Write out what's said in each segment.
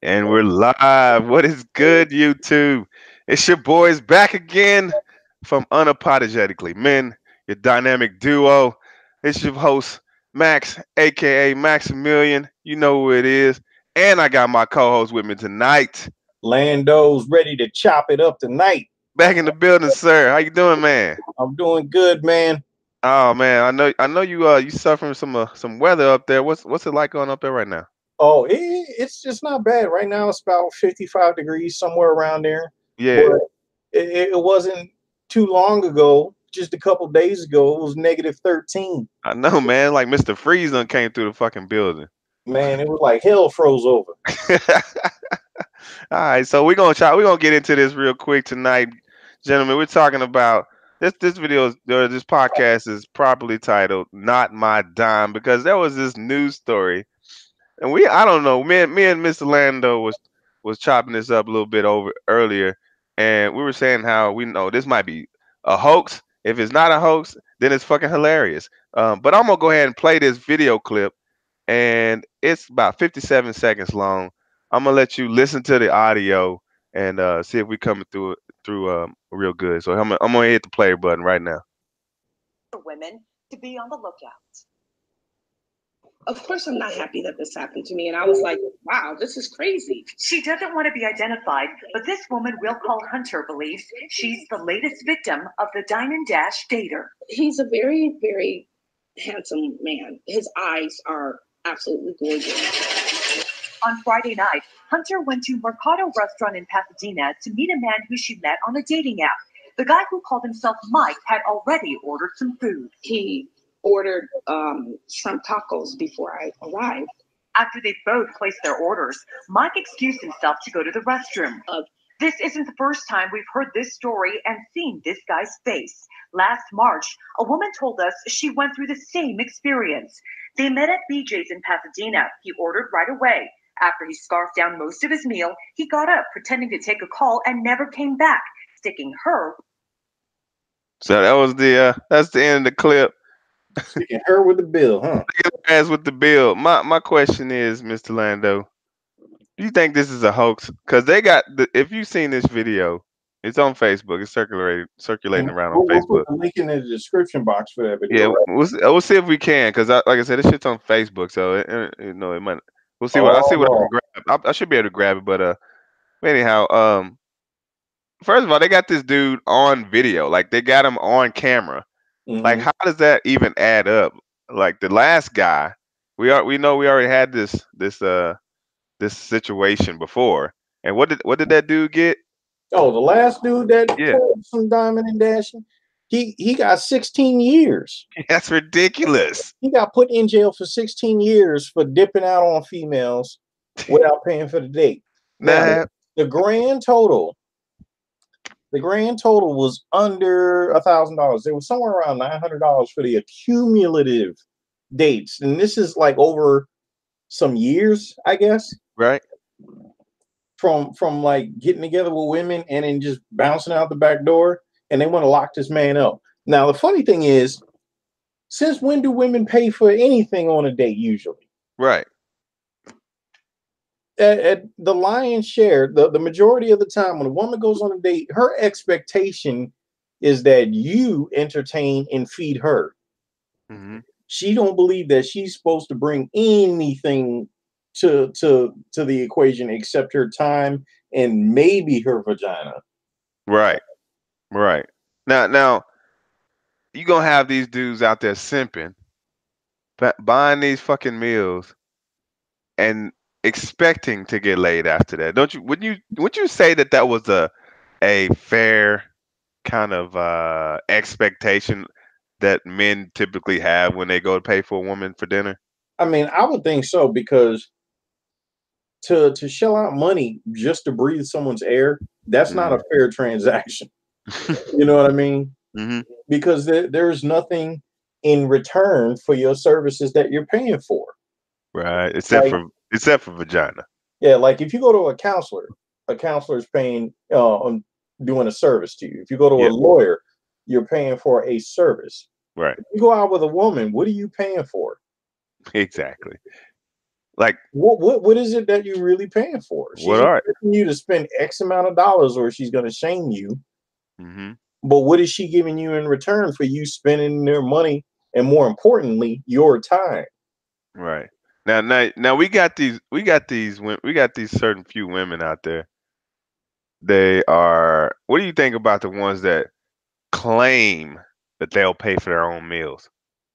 And we're live. What is good, YouTube? It's your boys back again from Unapologetically Men, your dynamic duo. It's your host, Max, aka Maximilian. You know who it is. And I got my co-host with me tonight. Lando's ready to chop it up tonight. Back in the building, sir. How you doing, man? I'm doing good, man. Oh man, I know you suffering some weather up there. What's it like going up there right now? Oh, it's just not bad. Right now, it's about 55 degrees, somewhere around there. Yeah, But it wasn't too long ago, just a couple days ago, it was negative 13. I know, man. Like Mr. Freeze done came through the fucking building. Man, it was like hell froze over. All right, so we're gonna get into this real quick tonight, gentlemen. We're talking about this podcast is properly titled "Not My Dime" because there was this news story, and I don't know, me and Mr. Lando was chopping this up a little bit over earlier, and we were saying how we know this might be a hoax. If it's not a hoax, then it's fucking hilarious. But I'm gonna go ahead and play this video clip and it's about 57 seconds long. I'm gonna let you listen to the audio and see if we coming through real good. So I'm gonna hit the play button right now. For women to be on the lookout. Of course, I'm not happy that this happened to me. And I was like, wow, this is crazy. She doesn't want to be identified, but this woman we'll call Hunter believes she's the latest victim of the Dine and Dash dater. He's a very, very handsome man. His eyes are absolutely gorgeous. On Friday night, Hunter went to Mercado restaurant in Pasadena to meet a man who she met on a dating app. The guy who called himself Mike had already ordered some food. He ordered shrimp tacos before I arrived. After they both placed their orders, Mike excused himself to go to the restroom. This isn't the first time we've heard this story and seen this guy's face. Last March, a woman told us she went through the same experience. They met at BJ's in Pasadena. He ordered right away. After he scarfed down most of his meal, he got up, pretending to take a call, and never came back, sticking her. So that's the end of the clip. Sticking her with the bill, huh? As with the bill, my question is, Mr. Lando, do you think this is a hoax? Because if you've seen this video, it's on Facebook. It's circulating around on We'll Facebook. put the link in the description box for that Yeah, video. Right? we'll see if we can. Because like I said, this shit's on Facebook, so it might. We'll see I'll see what I can grab. I should be able to grab it, but anyhow, first of all, they got this dude on video, like they got him on camera. Like, how does that even add up? Like the last guy, we know we already had this situation before. And what did that dude get? Oh, the last dude that pulled some diamond and dashing, he got 16 years. That's ridiculous. He got put in jail for 16 years for dipping out on females without paying for the date. Now, the grand total was under $1,000. It was somewhere around $900 for the accumulative dates, and this is like over some years, I guess. Right. From like getting together with women and then just bouncing out the back door, and they want to lock this man up. Now, the funny thing is, since when do women pay for anything on a date usually? Right. At the lion's share, the majority of the time when a woman goes on a date, her expectation is that you entertain and feed her. She don't believe that she's supposed to bring anything to the equation except her time and maybe her vagina. Right. Now you gonna have these dudes out there simping, buying these fucking meals, and expecting to get laid after that. Don't you? Would you say that was a fair kind of expectation that men typically have when they go to pay for a woman for dinner? I mean, I would think so, because to shell out money just to breathe someone's air, that's not a fair transaction. You know what I mean? Because there's nothing in return for your services that you're paying for. Right. Except for vagina. Yeah, like if you go to a counselor's paying on doing a service to you. If you go to a lawyer, you're paying for a service. Right. If you go out with a woman, what are you paying for? Exactly. Like, what is it that you're really paying for? what She's are it? expecting you to spend X amount of dollars, or she's going to shame you. Mm-hmm. But what is she giving you in return for you spending their money, and more importantly, your time? Right. Now we got these certain few women out there. They are. What do you think about the ones that claim that they'll pay for their own meals?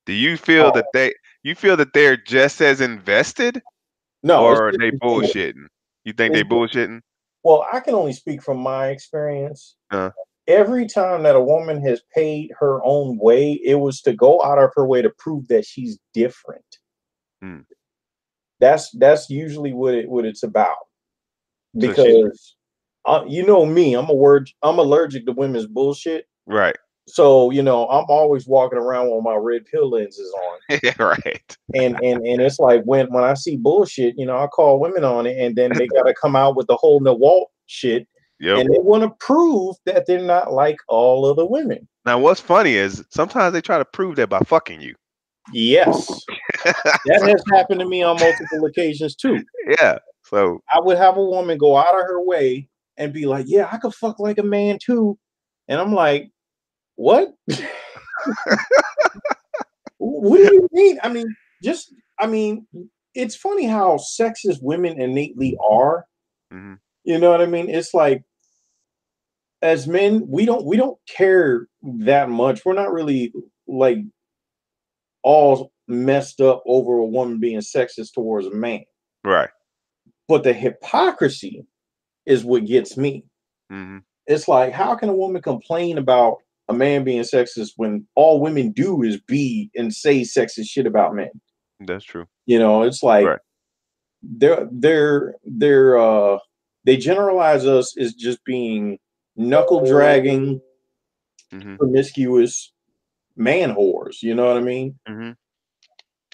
Do you feel Oh that they're just as invested, no, it's or are just they bullshitting? You think they it's, bullshitting? well, I can only speak from my experience. Uh, Every time that a woman has paid her own way, it was to go out of her way to prove that she's different. hmm. That's usually what it's about. So she's Because you know me, I'm allergic to women's bullshit. right. So I'm always walking around with my red pill lenses on. Yeah, right. And it's like when I see bullshit, I call women on it, and then they gotta come out with the whole Nawalt shit, Yep. and they want to prove that they're not like all other women. Now, what's funny is sometimes they try to prove that by fucking you. Yes, that has happened to me on multiple occasions too. Yeah. So I would have a woman go out of her way and be like, "Yeah, I could fuck like a man too," and I'm like, "What? What do you mean?" I mean, it's funny how sexist women innately are. hmm. You know what I mean? It's like, as men, we don't care that much. We're not really like all messed up over a woman being sexist towards a man. Right. But the hypocrisy is what gets me. Hmm. It's like, how can a woman complain about a man being sexist when all women do is be and say sexist shit about men? That's true. It's like Right. they're they generalize us as just being knuckle dragging, Hmm. promiscuous man whores. You know what I mean? Hmm.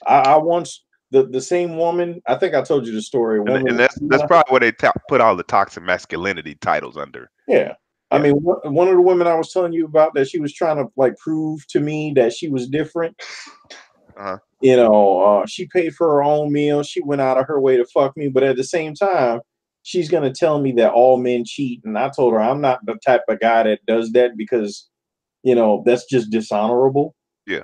I once the same woman. I think I told you the story. A And woman. that's probably what they put all the toxic masculinity titles under. Yeah. I Yeah. mean, one of the women I was telling you about, that she was trying to like prove to me that she was different. Uh-huh. She paid for her own meal. She went out of her way to fuck me, but at the same time, she's gonna tell me that all men cheat. And I told her I'm not the type of guy that does that, because that's just dishonorable. Yeah.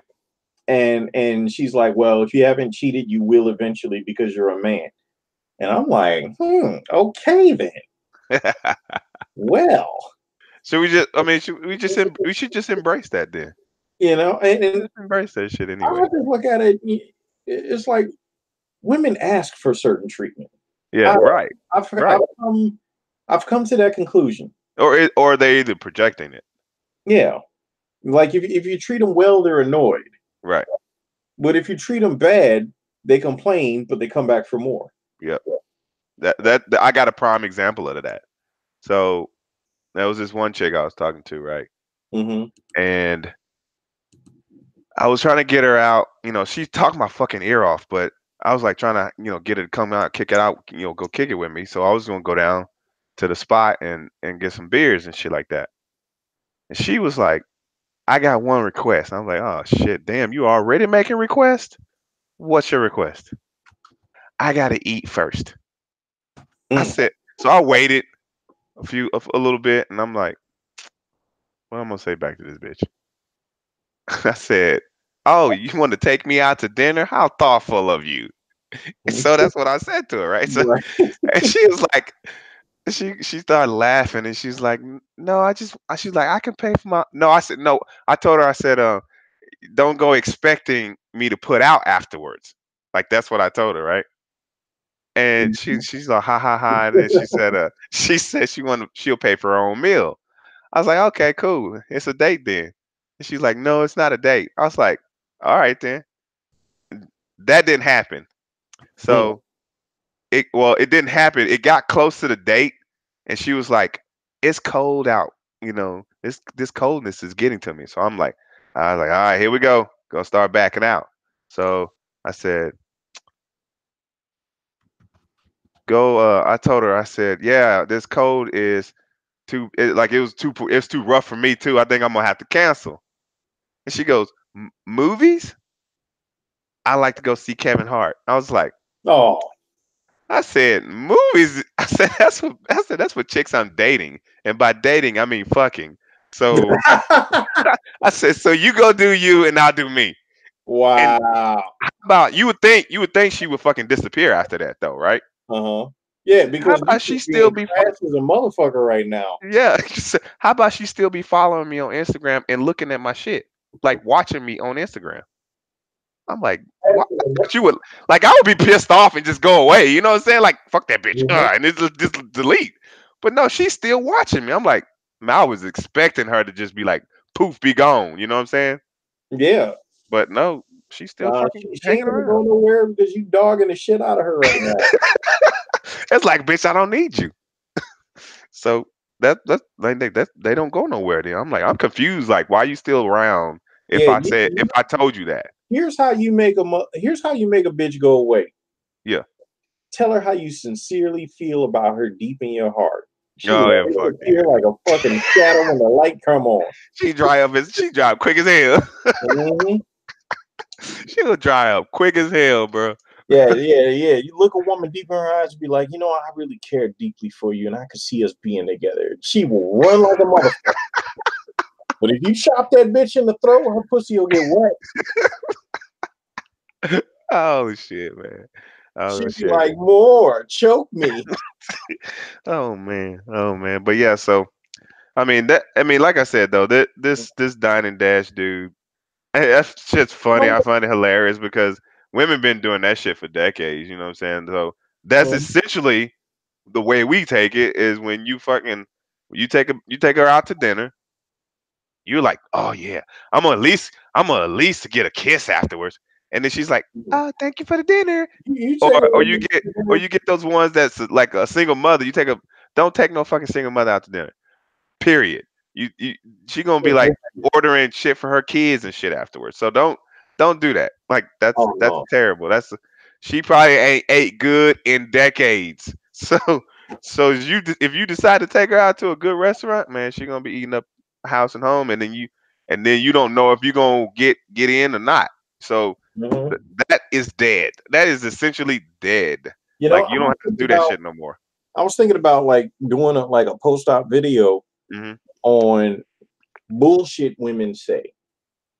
And she's like, well, if you haven't cheated, you will eventually, because you're a man. And I'm like, okay then. Well, Should we just? I mean, we should just embrace that then. and Just embrace that shit I anyway. just look at it. It's like women ask for certain treatment. Yeah. I, Right. I've Right. I've come to that conclusion. Or they're either projecting it. Yeah, like if you treat them well, they're annoyed. Right. But if you treat them bad, they complain, but they come back for more. Yep. That I got a prime example of that. So there was this one chick I was talking to, right? Mm-hmm. And I was trying to get her out. She talked my fucking ear off, but I was like trying to, get her to come out, kick it out, go kick it with me. So I was gonna go down to the spot and get some beers and shit like that. And she was like, I got one request. I was like, oh shit, damn, you already making requests? What's your request? I gotta eat first. I Mm. said, so I waited a little bit, and I'm like, what am I gonna say back to this bitch? I said, oh, you want to take me out to dinner? How thoughtful of you. So that's what I said to her, right? So, Right. and she was like, she started laughing, and she's like, no, she's like, I can pay for my. No, I said no. I told her, I said, don't go expecting me to put out afterwards. Like that's what I told her, right? And she's like, ha ha ha, and then she said, she said she'll pay for her own meal. I was like, okay, cool, it's a date then. And she's like, no, it's not a date. I was like, all right then. That didn't happen. Mm. So it didn't happen. It got close to the date, and she was like, "It's cold out. This coldness is getting to me." So I was like, "All right, here we go. Gonna start backing out." So I said, "Go." I told her, I said, "Yeah, this cold is it's too rough for me too. I think I'm gonna have to cancel." And she goes, "Movies? I like to go see Kevin Hart." I was like, Oh. I said movies. I said that's what chicks I'm dating, and by dating I mean fucking. So I said, so you go do you, and I'll do me. And Wow. about you would think she would fucking disappear after that though, right? Uh-huh. Yeah, How because you about she just still being be crass as a motherfucker right now. yeah? How about she still be following me on Instagram and looking at my shit, like watching me on Instagram? I'm like, what? But you would like, I would be pissed off and just go away. You know what I'm saying? Like, fuck that bitch, Mhm. and it's just delete. But no, she's still watching me. I'm like, man, I was expecting her to just be like, poof, be gone. You know what I'm saying? Yeah. But no, she's still fucking She hanging ain't gonna around. go nowhere because you dogging the shit out of her right now. It's like, bitch, I don't need you. So they don't go nowhere. Then I'm like, I'm confused. Like, why you still around? If Yeah, I said, if I told you that, here's how you make a bitch go away. yeah. Tell her how you sincerely feel about her deep in your heart. She Oh will yeah, fuck appear that. like a fucking shadow when the light come on. She dry up quick as hell. Hmm. She'll dry up quick as hell, bro. Yeah. You look a woman deep in her eyes and be like, you know, I really care deeply for you, and I could see us being together. She will run like a motherfucker. But if you chop that bitch in the throat, her pussy will get wet. Oh shit, man. Oh She'd be shit. like, more, choke me. Oh man. Oh man. But yeah, so I mean, like I said though, this dine and dash dude, that's shit's funny. I find it hilarious because women been doing that shit for decades. You know what I'm saying? So that's essentially the way we take it is when you take her out to dinner. You're like, oh yeah, I'm gonna at least get a kiss afterwards, and then she's like, oh, thank you for the dinner. You Or take a or you woman, get or you get those ones that's like a single mother. Don't take no fucking single mother out to dinner. Period. You she gonna be like ordering shit for her kids and shit afterwards. So don't do that. Like oh that's no. terrible. She probably ain't ate good in decades. So if you decide to take her out to a good restaurant, man, she gonna be eating up house and home, and then you don't know if you're gonna get in or not. So Mhm. th- that is dead. That is essentially dead. You know, Like you don't have to do that shit no more. I was thinking about like doing like a post-op video Hmm. on bullshit women say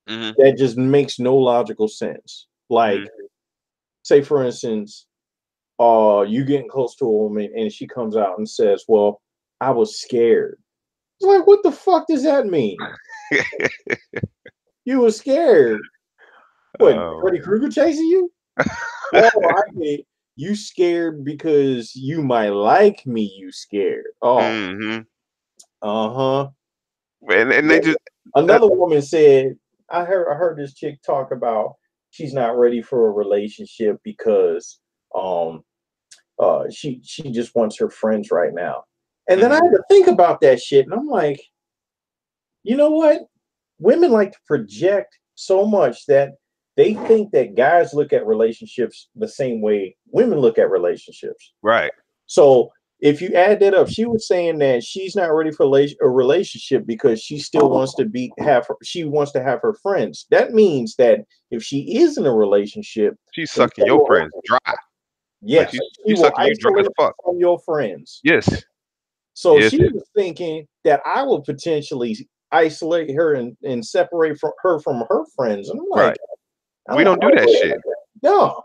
Hmm. that just makes no logical sense. Like, Hmm. say for instance, you getting close to a woman and she comes out and says, well, I was scared. It's like, what the fuck does that mean? You were scared. What, Oh Freddy Krueger chasing you? Oh, I get it. You scared because you might like me, you scared. Oh, man. uh-huh. And they Yeah. just Another woman said, I heard this chick talk about she's not ready for a relationship because um she just wants her friends right now. And then I mhm. had to think about that shit and I'm like, you know what? Women like to project so much that they think that guys look at relationships the same way women look at relationships. Right. So if you add that up, she was saying that she's not ready for a relationship because she still wants to she wants to have her friends. That means that if she is in a relationship, She's then sucking your friends dry. Like yes, she she's will sucking you dry as isolate you fuck. from your friends. Yes. So Yes. she was thinking that I would potentially isolate her and separate her from her friends. And I'm like, Right. We don't I do don't that believe shit. that. No.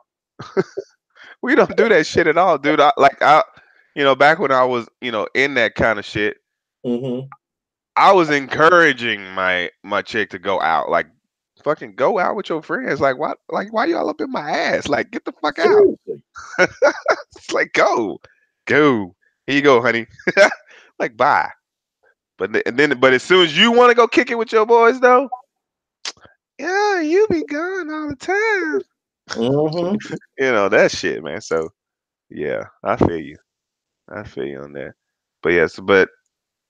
We don't do that shit at all, dude. Back when I was, in that kind of shit, Hmm. I was encouraging my chick to go out. Like, fucking go out with your friends. Like, what? Like, why y'all up in my ass? Like, get the fuck out. Seriously. It's like, go. Here you go, honey. Like, bye. But as soon as you want to go kick it with your boys, though, yeah, you be gone all the time. Hmm. That shit, man. So yeah, I feel you. I feel you on that. But yes, but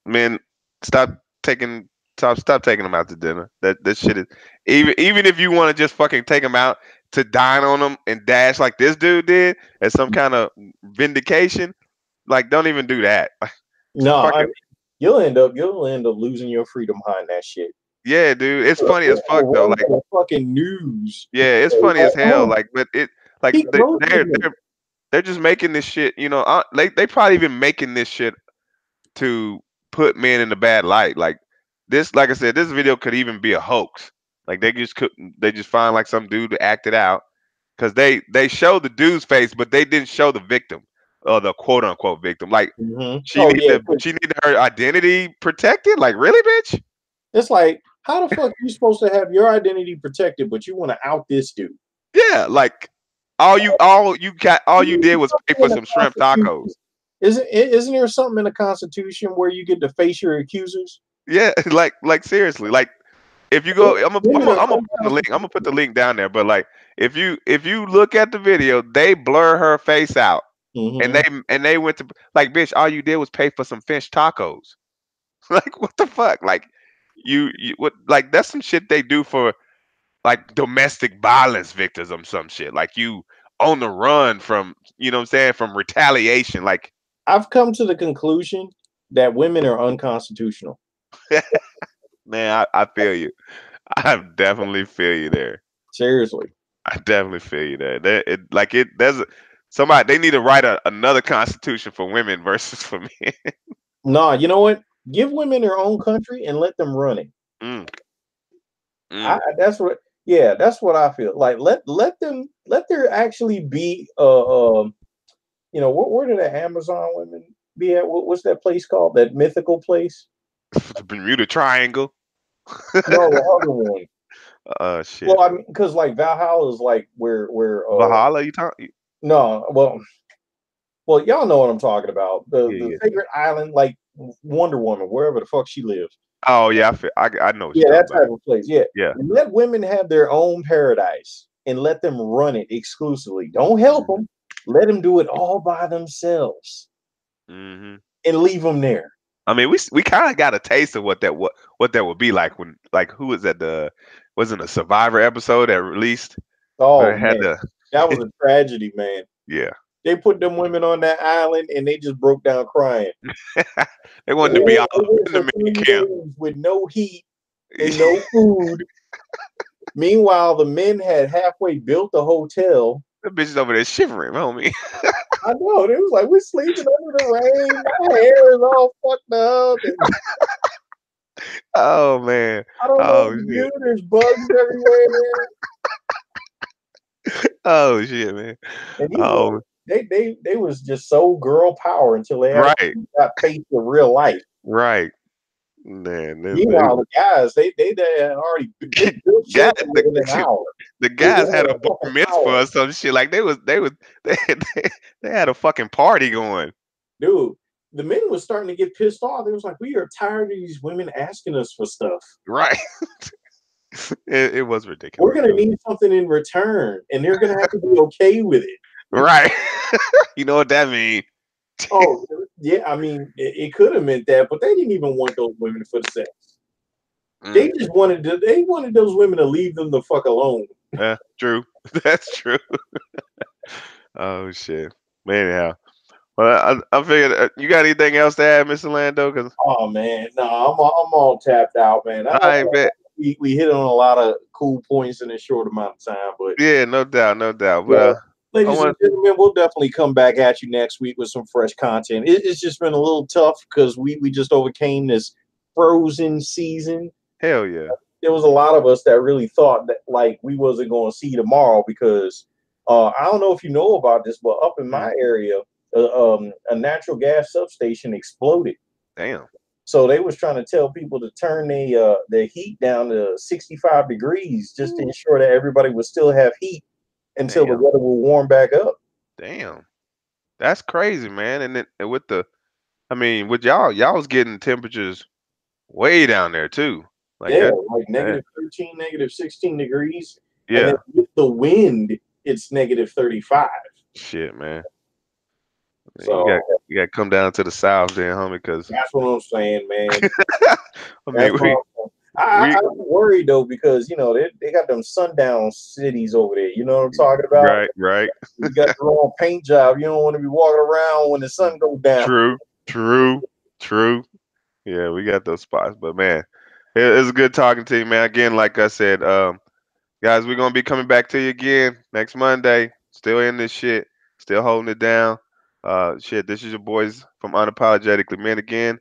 man, stop taking stop taking them out to dinner. That shit is even if you want to just fucking take them out to dine on them and dash like this dude did as some kind of vindication. Like, don't even do that. No, I Fucking mean, you'll end up losing your freedom behind that shit. yeah, dude. It's funny as fuck though. Run Like, the fucking news. yeah, it's funny as hell. Oh, like, but it like he ghosted me. they're they're just making this shit. They probably even making this shit to put men in a bad light. Like this, like I said, this video could even be a hoax. Like they just couldn't. They just find like some dude to act it out because they showed the dude's face, but they didn't show the victim or the quote unquote victim. Like Oh yeah, she needed her identity protected. Like really, bitch? it's like how the fuck you supposed to have your identity protected, but you want to out this dude? Yeah, like all you did was pay for some shrimp tacos. Isn't there something in the Constitution where you get to face your accusers? Yeah, like seriously, like if you go, I'm gonna put the link. I'm gonna put the link down there. But like, if you look at the video, they blur her face out, and they went to like, bitch, all you did was pay for some fish tacos. Like, what the fuck? Like, you what? Like, that's some shit they do for like domestic violence victims or some shit. Like you on the run from, what I'm saying, from retaliation. Like, I've come to the conclusion that women are unconstitutional. man, I feel you. I definitely feel you there. Seriously. I definitely feel you there. Somebody they need to write another constitution for women versus for men. Nah, you know what? Give women their own country and let them run it. Mm, mm. That's what I feel. Like let there actually be where did the Amazon women be at? What's that place called? That mythical place? The Bermuda Triangle. No, the other one. Shit. Well, I mean, because like Valhalla is like where Valhalla, you talking? no, well, y'all know what I'm talking about. The sacred island, like Wonder Woman, wherever the fuck she lives. Oh yeah, I know. What Yeah, you're that talking type of place. Yeah, yeah. let women have their own paradise and let them run it exclusively. Don't help them. Let them do it all by themselves Mm-hmm. and leave them there. I mean, we kind of got a taste of what that would be like when, like, who was at wasn't a Survivor episode that released where Oh it had man, that was a tragedy, man. yeah. They put them women on that island and they just broke down crying. They wanted to be all in for the 3 main camp. days with no heat and no food. Meanwhile, the men had halfway built the hotel. The bitch is over there shivering, homie. I know. It was like, we're sleeping under the rain. My hair is all fucked up. And Oh man. I don't know Oh the shit. view. There's bugs everywhere. Oh shit, man. And these Oh they was just so girl power until they right, actually got faced with real life. right. Man, Meanwhile, the guys, they had already built guys, shelter within an hour. the They guys had had a a bar fucking mitzvah hour. or some shit. Like they had a fucking party going. Dude, the men was starting to get pissed off. They was like, we are tired of these women asking us for stuff. Right. It was ridiculous. We're gonna need something in return, and they're gonna have to be okay with it. Right. You know what that means. Oh, yeah. I mean, it could have meant that, but they didn't even want those women for the sex. They just they wanted those women to leave them the fuck alone. True. That's true. Oh shit. Man, anyhow. Well, I figured you got anything else to add, Mr. Lando? Cause Oh man, no, I'm all tapped out, man. I bet. We hit on a lot of cool points in a short amount of time, but Yeah, no doubt, no doubt. yeah, But ladies and gentlemen, we'll definitely come back at you next week with some fresh content. It's just been a little tough because we just overcame this frozen season. hell yeah. There was a lot of us that really thought that like we wasn't going to see tomorrow because I don't know if you know about this, but up in my area, a natural gas substation exploded. Damn. So they was trying to tell people to turn their heat down to 65 degrees just to ensure that everybody would still have heat until the weather will warm back up. Damn. That's crazy, man. And then with with y'all was getting temperatures way down there too. Like Yeah, that. like negative 13, negative 16 degrees. Yeah. And then with the wind, it's negative 35. Shit, man. So you got to come down to the south then, homie, because that's what I'm saying, man. I I'm worried though because they got them sundown cities over there. You know what I'm talking about? Right. You got the wrong paint job. You don't want to be walking around when the sun goes down. True. Yeah, we got those spots, but man, it's good talking to you, man. Again, like I said, guys, we're gonna be coming back to you again next Monday. Still in this shit. Still holding it down. Shit, this is your boys from Unapologetically Men again.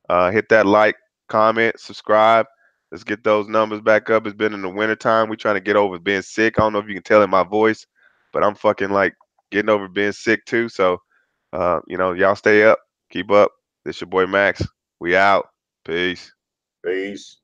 Hit that like, comment, subscribe. Let's get those numbers back up. It's been in the wintertime. We trying to get over being sick. I don't know if you can tell in my voice, but I'm fucking like getting over being sick too. So, y'all stay up, keep up. This your boy Max. We out. Peace. Peace.